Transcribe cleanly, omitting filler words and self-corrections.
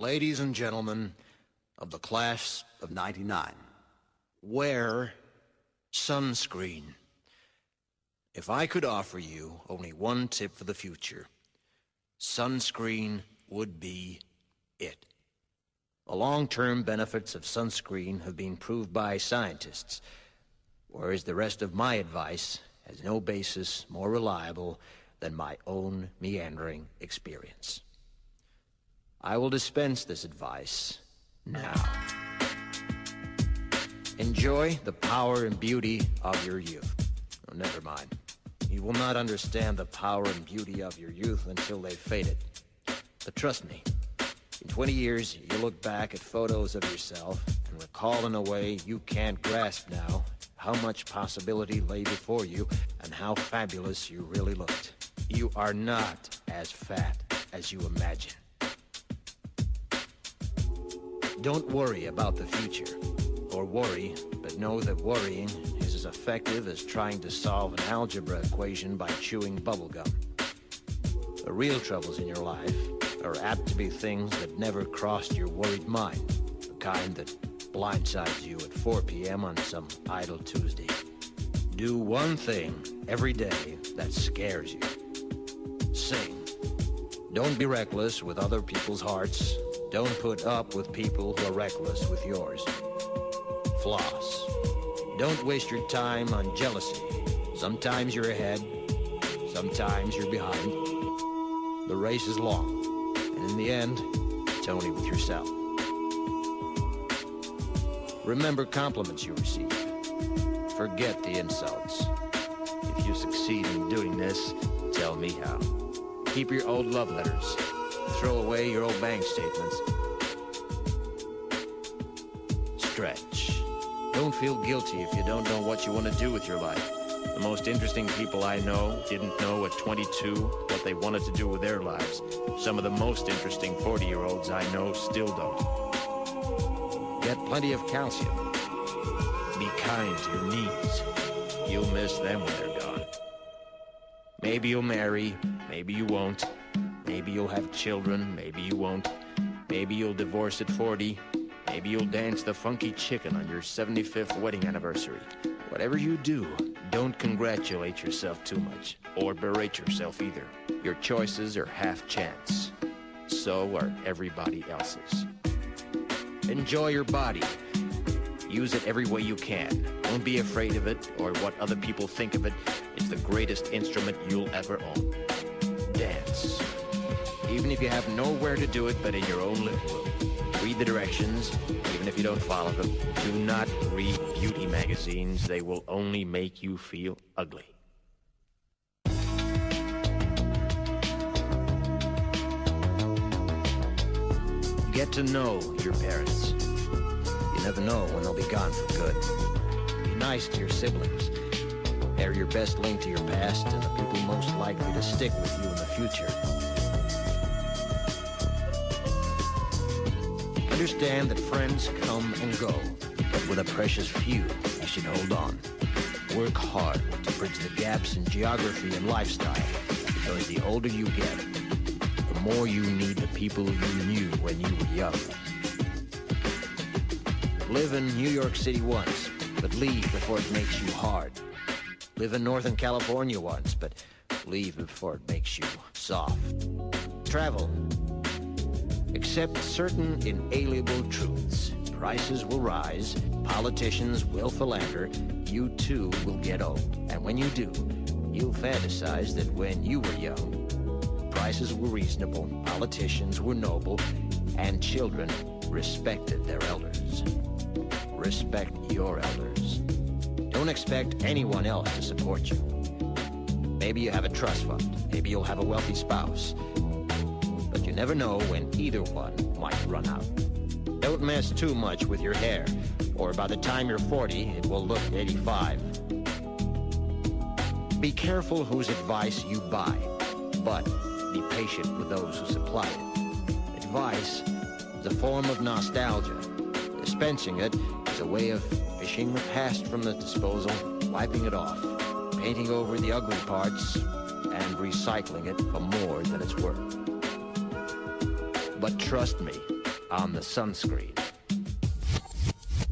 Ladies and gentlemen of the class of '99, wear sunscreen. If I could offer you only one tip for the future, sunscreen would be it. The long-term benefits of sunscreen have been proved by scientists, whereas the rest of my advice has no basis more reliable than my own meandering experience. I will dispense this advice now. Enjoy the power and beauty of your youth. Oh, never mind. You will not understand the power and beauty of your youth until they've faded. But trust me, in 20 years, you'll look back at photos of yourself and recall in a way you can't grasp now how much possibility lay before you and how fabulous you really looked. You are not as fat as you imagine. Don't worry about the future, or worry, but know that worrying is as effective as trying to solve an algebra equation by chewing bubblegum. The real troubles in your life are apt to be things that never crossed your worried mind, the kind that blindsides you at 4 p.m. on some idle Tuesday. Do one thing every day that scares you. Sing. Don't be reckless with other people's hearts. Don't put up with people who are reckless with yours. Floss. Don't waste your time on jealousy. Sometimes you're ahead, sometimes you're behind. The race is long, and in the end, it's only with yourself. Remember compliments you receive. Forget the insults. If you succeed in doing this, tell me how. Keep your old love letters. Throw away your old bank statements. Stretch. Don't feel guilty if you don't know what you want to do with your life. The most interesting people I know didn't know at 22 what they wanted to do with their lives. Some of the most interesting 40-year-olds I know still don't. Get plenty of calcium. Be kind to your knees. You'll miss them when they're gone. Maybe you'll marry, maybe you won't. Maybe you'll have children, maybe you won't. Maybe you'll divorce at 40. Maybe you'll dance the funky chicken on your 75th wedding anniversary. Whatever you do, don't congratulate yourself too much, or berate yourself either. Your choices are half chance. So are everybody else's. Enjoy your body. Use it every way you can. Don't be afraid of it or what other people think of it. It's the greatest instrument you'll ever own. Dance. Even if you have nowhere to do it but in your own living room. Read the directions, even if you don't follow them. Do not read beauty magazines. They will only make you feel ugly. Get to know your parents. You never know when they'll be gone for good. Be nice to your siblings. They're your best link to your past and the people most likely to stick with you in the future. Understand that friends come and go, but with a precious few, you should hold on. Work hard to bridge the gaps in geography and lifestyle, because the older you get, the more you need the people you knew when you were young. Live in New York City once, but leave before it makes you hard. Live in Northern California once, but leave before it makes you soft. Travel. Accept certain inalienable truths. Prices will rise, politicians will philander, you too will get old. And when you do, you'll fantasize that when you were young, prices were reasonable, politicians were noble, and children respected their elders. Respect your elders. Don't expect anyone else to support you. Maybe you have a trust fund, maybe you'll have a wealthy spouse, but you never know when either one might run out. Don't mess too much with your hair, or by the time you're 40, it will look 85. Be careful whose advice you buy, but be patient with those who supply it. Advice is a form of nostalgia. Dispensing it is a way of fishing the past from the disposal, wiping it off, painting over the ugly parts, and recycling it for more than it's worth. But trust me, on the sunscreen.